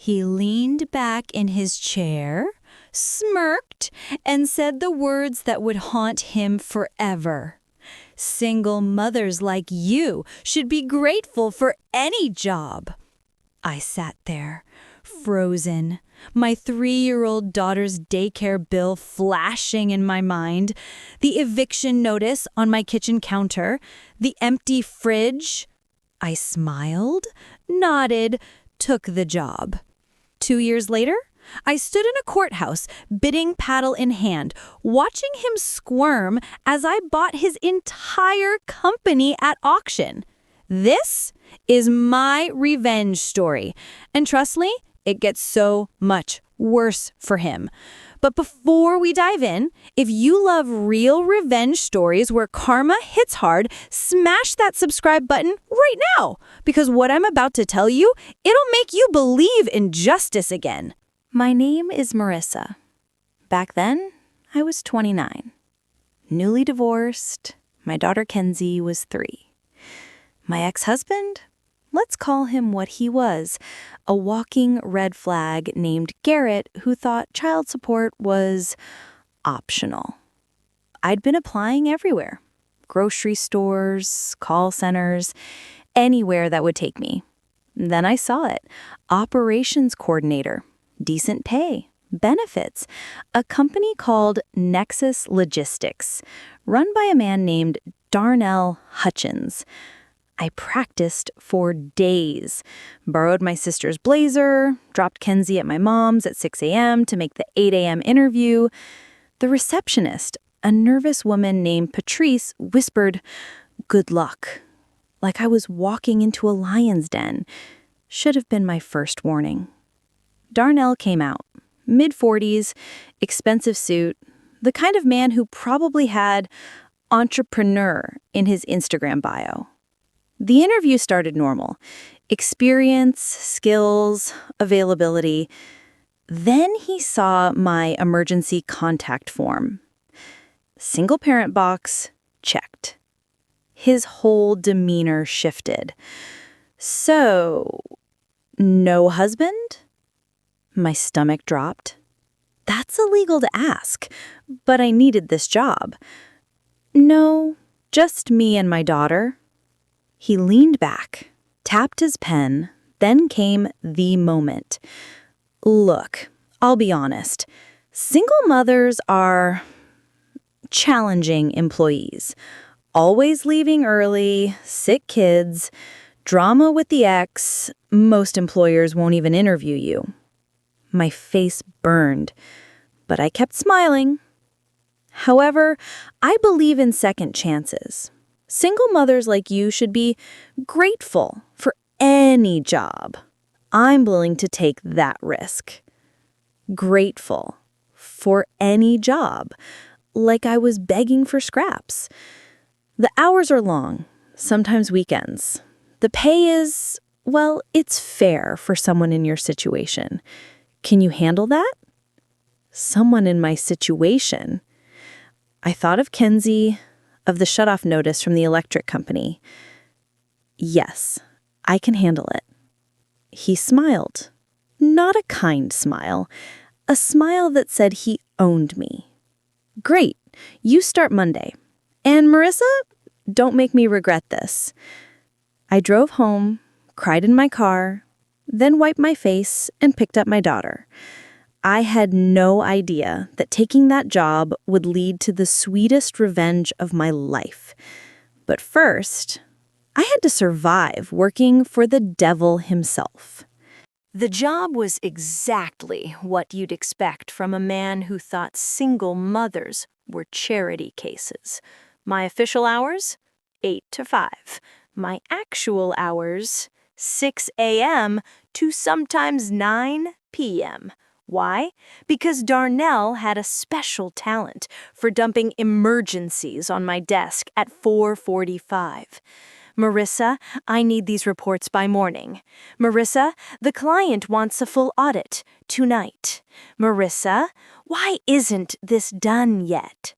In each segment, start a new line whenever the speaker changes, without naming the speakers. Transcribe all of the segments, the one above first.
He leaned back in his chair, smirked, and said the words that would haunt him forever. Single mothers like you should be grateful for any job. I sat there, frozen, my 3-year-old daughter's daycare bill flashing in my mind, the eviction notice on my kitchen counter, the empty fridge. I smiled, nodded, took the job. 2 years later, I stood in a courthouse, bidding paddle in hand, watching him squirm as I bought his entire company at auction. This is my revenge story. And trust me, it gets so much worse for him. But before we dive in, if you love real revenge stories where karma hits hard, smash that subscribe button right now, because what I'm about to tell you, it'll make you believe in justice again. My name is Marissa. Back then, I was 29. Newly divorced, my daughter Kenzie was 3. My ex-husband? Let's call him what he was, a walking red flag named Garrett who thought child support was optional. I'd been applying everywhere, grocery stores, call centers, anywhere that would take me. Then I saw it, operations coordinator, decent pay, benefits, a company called Nexus Logistics, run by a man named Darnell Hutchins. I practiced for days, borrowed my sister's blazer, dropped Kenzie at my mom's at 6 a.m. to make the 8 a.m. interview. The receptionist, a nervous woman named Patrice, whispered, "Good luck," like I was walking into a lion's den. Should have been my first warning. Darnell came out, mid-40s, expensive suit, the kind of man who probably had entrepreneur in his Instagram bio. The interview started normal. Experience, skills, availability. Then he saw my emergency contact form. Single parent box, checked. His whole demeanor shifted. So, no husband? My stomach dropped. That's illegal to ask, but I needed this job. No, just me and my daughter. He leaned back, tapped his pen, then came the moment. Look, I'll be honest. Single mothers are challenging employees. Always leaving early, sick kids, drama with the ex. Most employers won't even interview you. My face burned, but I kept smiling. However, I believe in second chances. Single mothers like you should be grateful for any job. I'm willing to take that risk. Grateful for any job, like I was begging for scraps. The hours are long, sometimes weekends. The pay is, well, it's fair for someone in your situation. Can you handle that? Someone in my situation. I thought of Kenzie, of the shutoff notice from the electric company. Yes, I can handle it. He smiled. Not a kind smile. A smile that said he owned me. Great, you start Monday. And Marissa, don't make me regret this. I drove home, cried in my car, then wiped my face and picked up my daughter. I had no idea that taking that job would lead to the sweetest revenge of my life. But first, I had to survive working for the devil himself. The job was exactly what you'd expect from a man who thought single mothers were charity cases. My official hours? 8 to 5. My actual hours? 6 a.m. to sometimes 9 p.m. Why? Because Darnell had a special talent for dumping emergencies on my desk at 4:45. Marissa, I need these reports by morning. Marissa, the client wants a full audit tonight. Marissa, why isn't this done yet?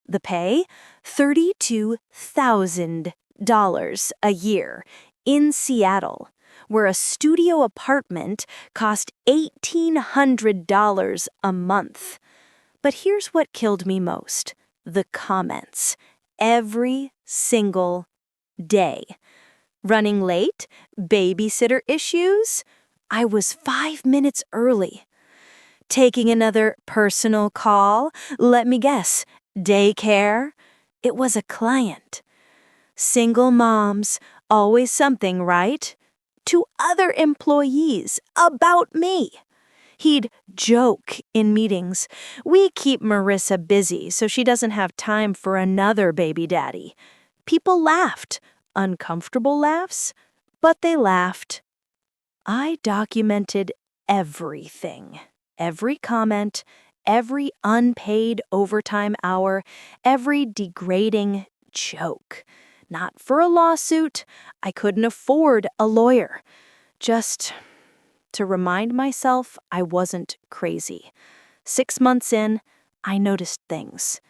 The pay? $32,000 a year in Seattle.
where a studio apartment cost $1,800 a month. But here's what killed me most: the comments. Every single day. Running late? Babysitter issues? I was 5 minutes early. Taking another personal call? Let me guess. Daycare? It was a client. Single moms, always something, right? To other employees about me. He'd joke in meetings. We keep Marissa busy so she doesn't have time for another baby daddy. People laughed. Uncomfortable laughs, but they laughed. I documented everything. Every comment, every unpaid overtime hour, every degrading joke. Not for a lawsuit. I couldn't afford a lawyer. Just to remind myself I wasn't crazy. 6 months in, I noticed things.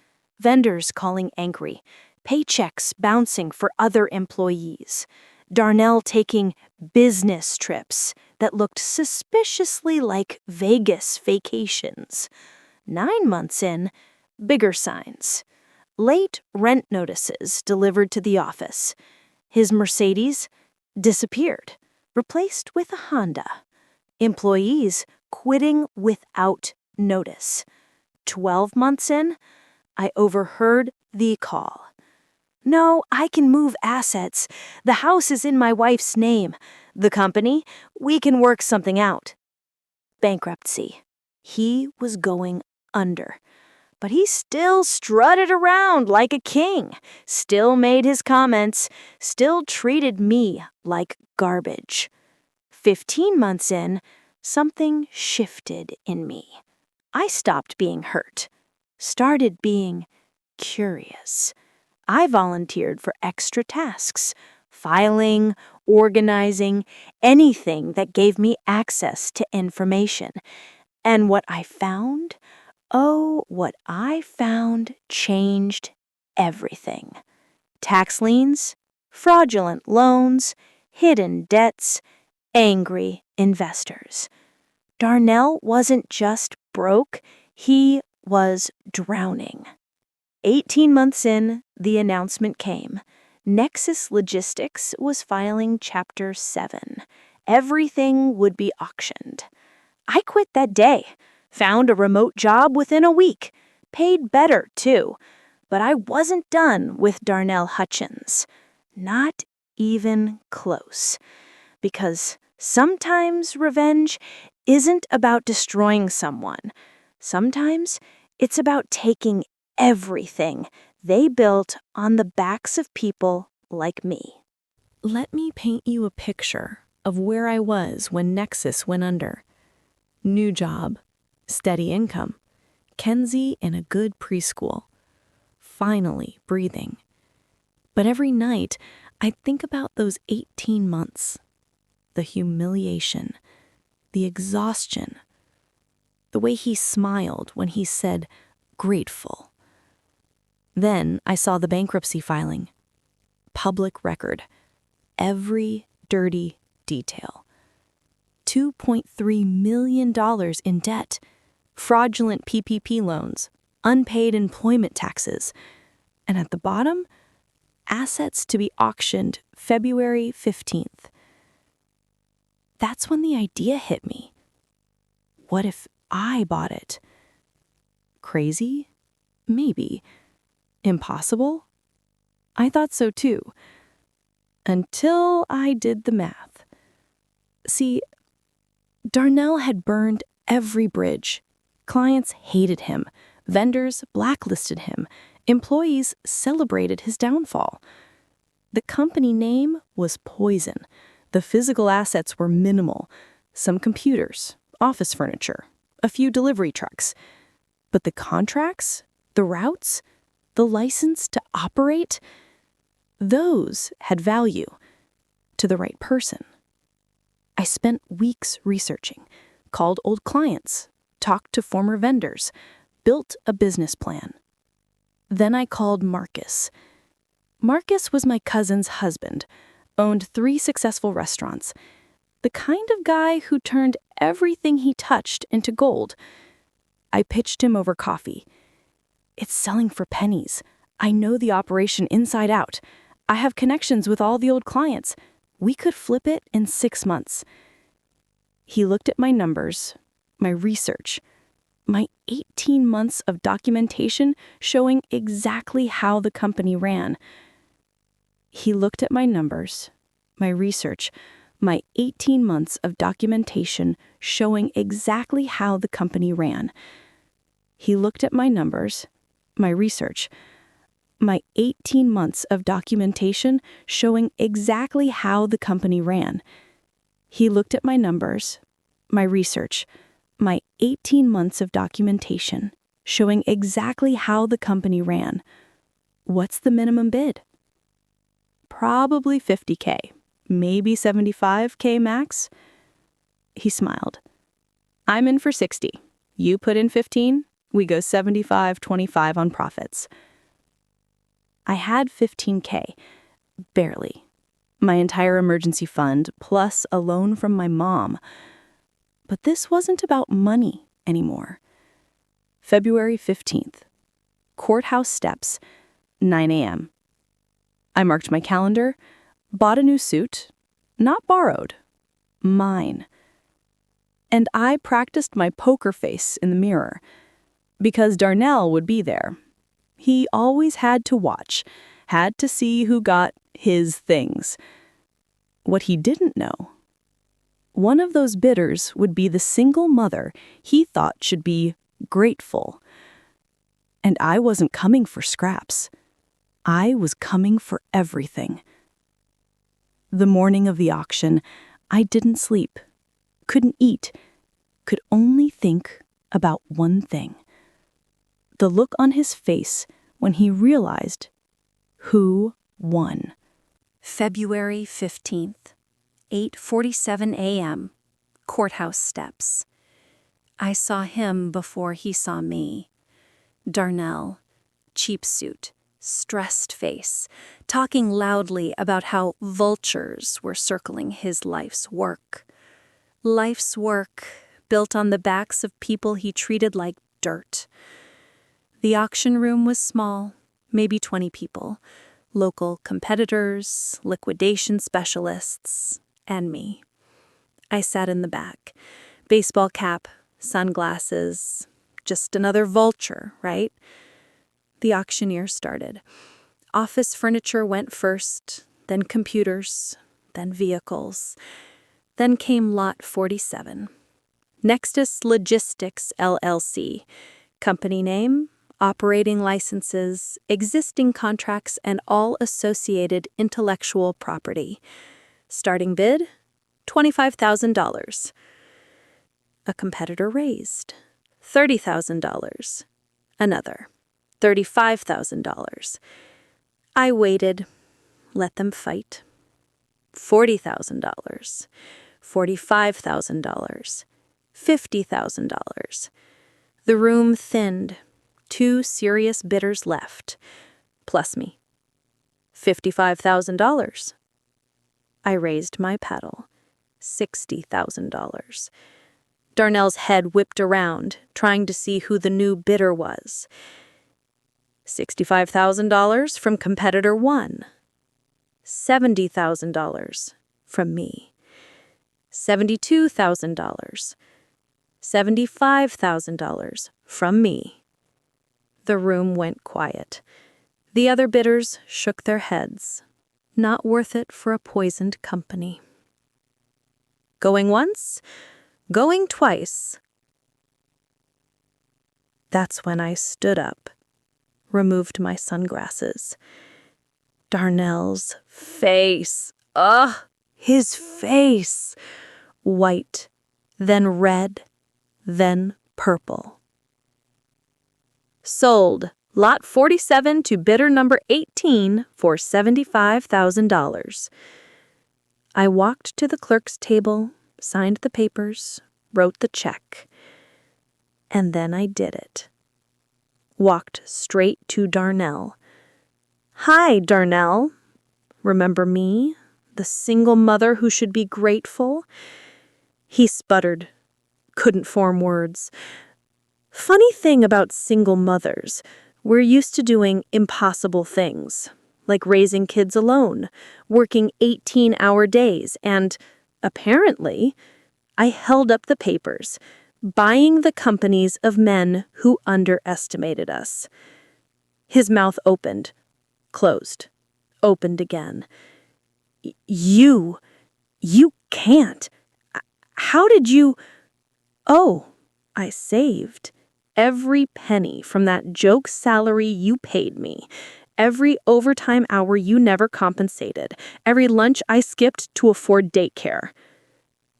Vendors calling angry. Paychecks bouncing for other employees. Darnell taking business trips that looked suspiciously like Vegas vacations. 9 months in, bigger signs. Late rent notices delivered to the office. His Mercedes disappeared, replaced with a Honda. Employees quitting without notice. 12 months in, I overheard the call. No, I can move assets. The house is in my wife's name. The company, we can work something out. Bankruptcy. He was going under. But he still strutted around like a king, still made his comments, still treated me like garbage. 15 months in, something shifted in me. I stopped being hurt, started being curious. I volunteered for extra tasks, filing, organizing, anything that gave me access to information. And what I found changed everything. Tax liens, fraudulent loans, hidden debts, angry investors. Darnell wasn't just broke, he was drowning. 18 months in, the announcement came. Nexus Logistics was filing Chapter 7. Everything would be auctioned. I quit that day, found a remote job within a week, paid better too, but I wasn't done with Darnell Hutchins. Not even close. Because sometimes revenge isn't about destroying someone. Sometimes it's about taking everything they built on the backs of people like me.
Let me paint you a picture of where I was when Nexus went under. New job, steady income, Kenzie in a good preschool. Finally breathing. But every night, I think about those 18 months. The humiliation, the exhaustion, the way he smiled when he said, grateful. Then I saw the bankruptcy filing. Public record. Every dirty detail. $2.3 million in debt. Fraudulent PPP loans. Unpaid employment taxes. And at the bottom, assets to be auctioned February 15th. That's when the idea hit me. What if I bought it? Crazy? Maybe. Impossible? I thought so too. Until I did the math. See, Darnell had burned every bridge. Clients hated him. Vendors blacklisted him. Employees celebrated his downfall. The company name was poison. The physical assets were minimal. Some computers, office furniture, a few delivery trucks. But the contracts, the routes, the license to operate, those had value to the right person. I spent weeks researching, called old clients, talked to former vendors, built a business plan. Then I called Marcus. Marcus was my cousin's husband, owned 3 successful restaurants. The kind of guy who turned everything he touched into gold. I pitched him over coffee. It's selling for pennies. I know the operation inside out. I have connections with all the old clients. We could flip it in 6 months. He looked at my numbers, my research, my 18 months of documentation showing exactly how the company ran. He looked at my numbers, my research, my 18 months of documentation showing exactly how the company ran. He looked at my numbers, my research, my 18 months of documentation showing exactly how the company ran. He looked at my numbers, my research, my 18 months of documentation showing exactly how the company ran. What's the minimum bid? Probably $50K, maybe $75K max. He smiled. I'm in for 60. You put in 15, we go 75-25 on profits. I had 15K, barely. My entire emergency fund plus a loan from my mom. But this wasn't about money anymore. February 15th, courthouse steps, 9 a.m. I marked my calendar, bought a new suit, not borrowed, mine. And I practiced my poker face in the mirror, because Darnell would be there. He always had to watch, had to see who got his things. What he didn't know, one of those bidders would be the single mother he thought should be grateful. And I wasn't coming for scraps. I was coming for everything. The morning of the auction, I didn't sleep, couldn't eat, could only think about one thing. The look on his face when he realized who won.
February 15th, 8:47 a.m., courthouse steps. I saw him before he saw me. Darnell, cheap suit, stressed face, talking loudly about how vultures were circling his life's work. Life's work built on the backs of people he treated like dirt. The auction room was small, maybe 20 people, local competitors, liquidation specialists, and me. I sat in the back, baseball cap, sunglasses, just another vulture, right? The auctioneer started. Office furniture went first, then computers, then vehicles. Then came Lot 47. Nexus Logistics, LLC. Company name, operating licenses, existing contracts, and all associated intellectual property. Starting bid, $25,000. A competitor raised. $30,000. Another. $35,000. I waited, let them fight. $40,000. $45,000. $50,000. The room thinned. 2 serious bidders left, plus me. $55,000. I raised my paddle. $60,000. Darnell's head whipped around, trying to see who the new bidder was. $65,000 from competitor 1. $70,000 from me. $72,000. $75,000 from me. The room went quiet. The other bidders shook their heads. Not worth it for a poisoned company. Going once, going twice. That's when I stood up, removed my sunglasses. Darnell's face. Ugh, his face. White, then red, then purple. Sold, Lot 47 to bidder number 18 for $75,000. I walked to the clerk's table, signed the papers, wrote the check. And then I did it. Walked straight to Darnell. Hi, Darnell. Remember me? the single mother who should be grateful? He sputtered, couldn't form words. Funny thing about single mothers, we're used to doing impossible things, like raising kids alone, working 18-hour days, and, apparently, I held up the papers, buying the companies of men who underestimated us. His mouth opened, closed, opened again. You can't. How did you... Oh, I saved every penny from that joke salary you paid me, every overtime hour you never compensated, every lunch I skipped to afford daycare.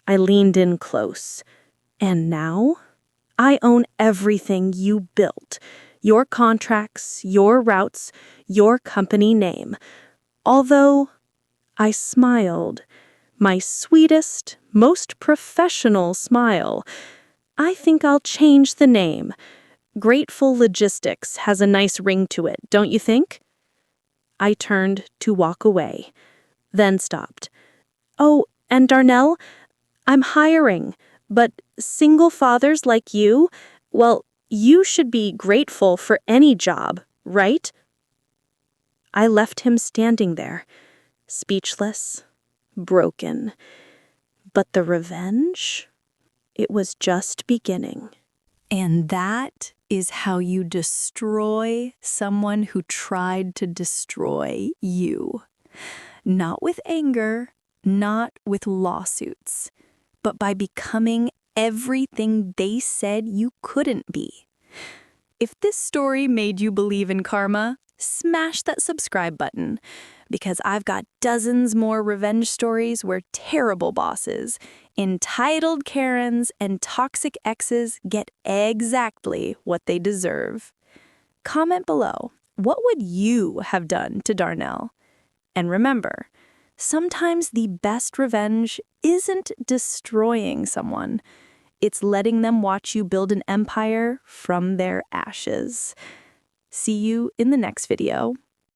I leaned in close. And now, I own everything you built. Your contracts, your routes, your company name. Although, I smiled. My sweetest, most professional smile. I think I'll change the name. Grateful Logistics has a nice ring to it, don't you think? I turned to walk away, then stopped. Oh, and Darnell, I'm hiring, but single fathers like you, well, you should be grateful for any job, right? I left him standing there, speechless, broken. But the revenge? It was just beginning.
And that is how you destroy someone who tried to destroy you. Not with anger, not with lawsuits, but by becoming everything they said you couldn't be. If this story made you believe in karma, smash that subscribe button, because I've got dozens more revenge stories where terrible bosses, entitled Karens, and toxic exes get exactly what they deserve. Comment below, what would you have done to Darnell? And remember, sometimes the best revenge isn't destroying someone. It's letting them watch you build an empire from their ashes. See you in the next video.